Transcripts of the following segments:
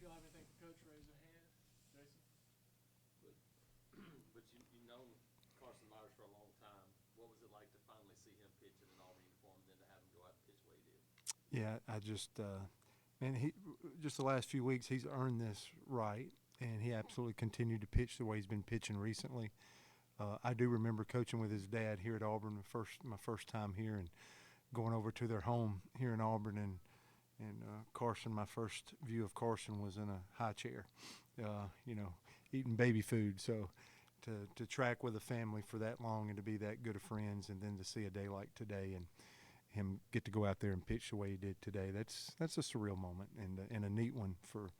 If y'all have anything for Coach, raise your hand. Jason? But, but you know Carson Myers for a long time. What was it like to finally see him pitch in an Auburn uniform and then to have him go out and pitch the way he did? Yeah, I just man, he just the last few weeks he's earned this right, and he absolutely continued to pitch the way he's been pitching recently. I do remember coaching with his dad here at Auburn my first time here, and going over to their home here in Auburn, and Carson. My first view of Carson was in a high chair, eating baby food. So to track with a family for that long and to be that good of friends, and then to see a day like today and him get to go out there and pitch the way he did today, that's a surreal moment and a neat one for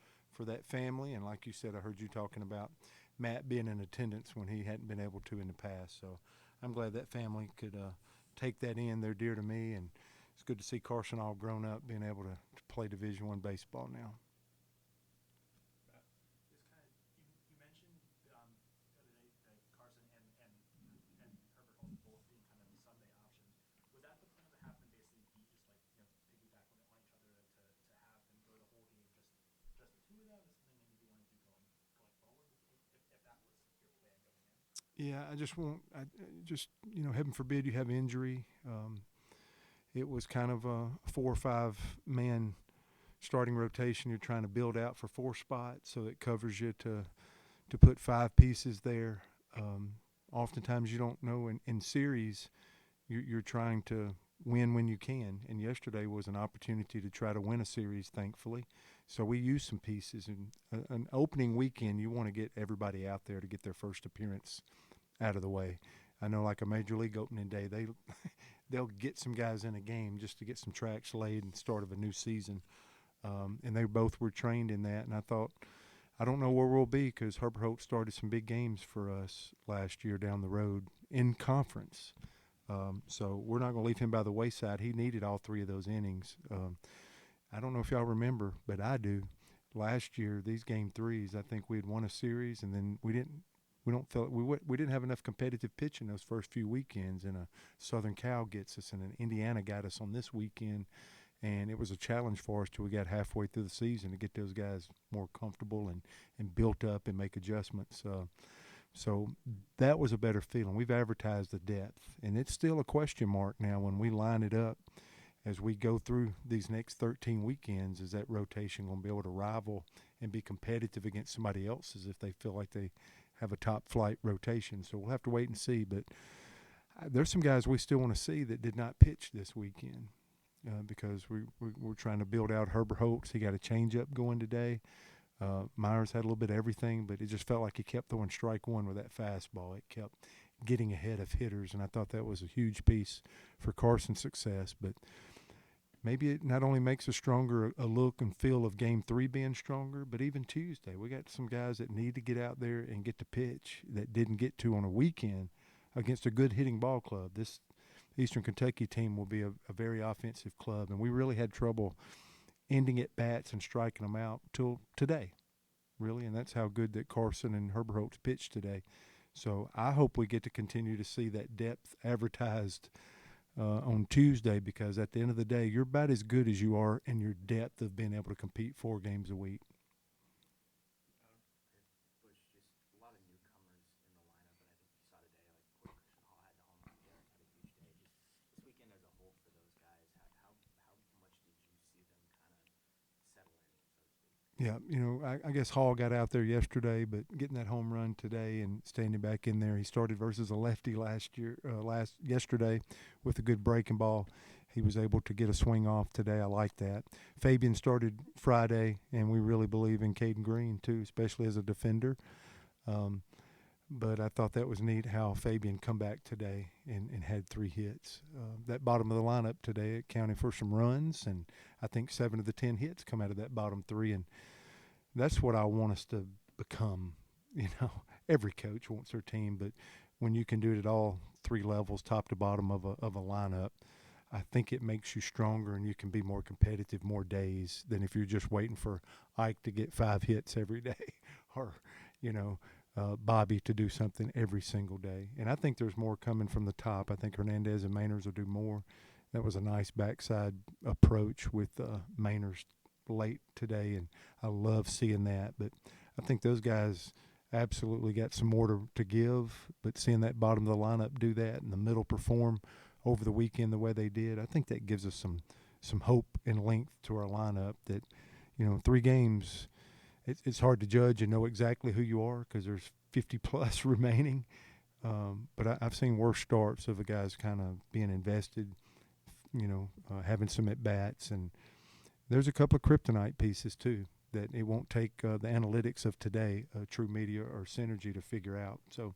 that family. And like you said, I heard you talking about Matt being in attendance when he hadn't been able to in the past. So I'm glad that family could take that in. They're dear to me, and it's good to see Carson all grown up, being able to play Division I baseball now. Just kind of, you mentioned the other day that Carson and Herbert Holtz both being kind of the Sunday options. Was that the plan to have them basically be just like, piggyback on each other to have them go the whole game, just the two of them? Is something maybe you want to do going forward if that was your plan going in? Yeah, I just want, heaven forbid you have injury. It was kind of a 4 or 5 man starting rotation. You're trying to build out for 4 spots, so it covers you to put 5 pieces there. Oftentimes you don't know in series you're trying to win when you can, and yesterday was an opportunity to try to win a series, thankfully. So we used some pieces. And an opening weekend, you want to get everybody out there to get their first appearance out of the way. I know, like a major league opening day, they'll get some guys in a game just to get some tracks laid and start of a new season. And they both were trained in that. And I thought, I don't know where we'll be, because Herbert Holt started some big games for us last year down the road in conference. So we're not going to leave him by the wayside. He needed all 3 of those innings. I don't know if y'all remember, but I do. Last year, these game 3s, I think we had won a series, and then we didn't have enough competitive pitching those first few weekends, and a Southern Cal gets us, and an Indiana got us on this weekend, and it was a challenge for us till we got halfway through the season to get those guys more comfortable and built up and make adjustments. So that was a better feeling. We've advertised the depth, and it's still a question mark now when we line it up as we go through these next 13 weekends. Is that rotation going to be able to rival and be competitive against somebody else's if they feel like they have a top flight rotation? So we'll have to wait and see. But there's some guys we still want to see that did not pitch this weekend because we're trying to build out Herbert Holtz. He got a changeup going today. Myers had a little bit of everything, but it just felt like he kept throwing strike one with that fastball. It kept getting ahead of hitters, and I thought that was a huge piece for Carson's success. But maybe it not only makes us stronger, a look and feel of game 3 being stronger, but even Tuesday. We got some guys that need to get out there and get to pitch that didn't get to on a weekend against a good hitting ball club. This Eastern Kentucky team will be a very offensive club, and we really had trouble ending at bats and striking them out till today, really, and that's how good that Carson and Herbert Holtz pitched today. So I hope we get to continue to see that depth advertised on Tuesday, because at the end of the day, you're about as good as you are in your depth of being able to compete 4 games a week. Butch, just a lot of newcomers in the lineup, and I think you saw today, like Court Christian Hall had the home run, Garrett had a huge day. Just this weekend as a whole for those guys, how much did you see them kind of settle in, so to speak? Yeah, I guess Hall got out there yesterday, but getting that home run today and standing back in there, he started versus a lefty yesterday with a good breaking ball. He was able to get a swing off today. I like that. Fabian started Friday, and we really believe in Caden Green too, especially as a defender. But I thought that was neat how Fabian come back today and had 3 hits. That bottom of the lineup today, it counted for some runs, and I think 7 of the 10 hits come out of that bottom 3. And that's what I want us to become. Every coach wants their team, but when you can do it at all 3 levels, top to bottom of a lineup, I think it makes you stronger, and you can be more competitive more days than if you're just waiting for Ike to get 5 hits every day or, Bobby to do something every single day. And I think there's more coming from the top. I think Hernandez and Mainers will do more. That was a nice backside approach with Mainers late today, and I love seeing that. But I think those guys absolutely got some more to give. But seeing that bottom of the lineup do that and the middle perform over the weekend the way they did, I think that gives us some hope and length to our lineup. That 3 games, it's hard to judge and know exactly who you are because there's 50 plus remaining. But I've seen worse starts of the guys kind of being invested, having some at bats, and there's a couple of kryptonite pieces too that it won't take the analytics of today, True Media or Synergy, to figure out. So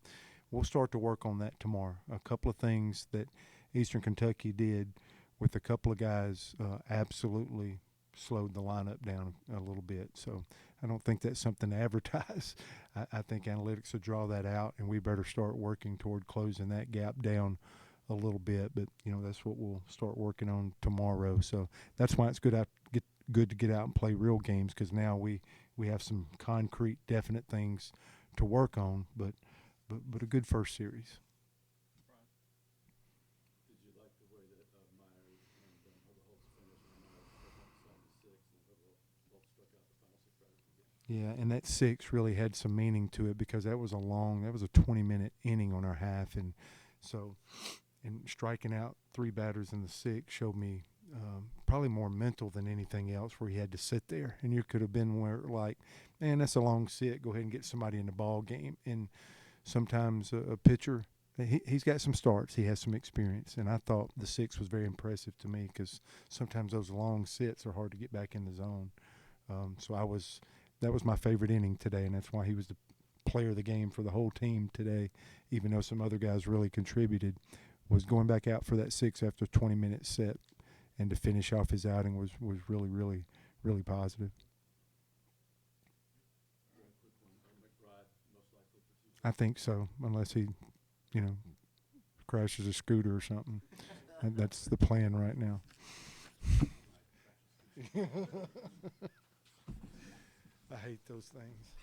we'll start to work on that tomorrow. A couple of things that Eastern Kentucky did with a couple of guys absolutely slowed the lineup down a little bit. So I don't think that's something to advertise. I think analytics will draw that out, and we better start working toward closing that gap down a little bit. But that's what we'll start working on tomorrow. So that's why it's good to get out and play real games, because now we have some concrete, definite things to work on. But a good first series. Did you like the way that Meyer and Overholtz finished? I know Overholtz on the 6th and Overholtz struck out the final 6 batters of the game. Yeah, and that 6 really had some meaning to it because that was a 20-minute inning on our half, and so striking out 3 batters in the 6 showed me probably more mental than anything else, where he had to sit there, and you could have been where like, man, that's a long sit. Go ahead and get somebody in the ball game. And sometimes a pitcher, he's got some starts, he has some experience, and I thought the 6 was very impressive to me because sometimes those long sits are hard to get back in the zone. So that was my favorite inning today, and that's why he was the player of the game for the whole team today, even though some other guys really contributed. Was going back out for that 6 after a 20-minute set and to finish off his outing was really, really, really positive. I think so, unless he, crashes a scooter or something. That's the plan right now. I hate those things.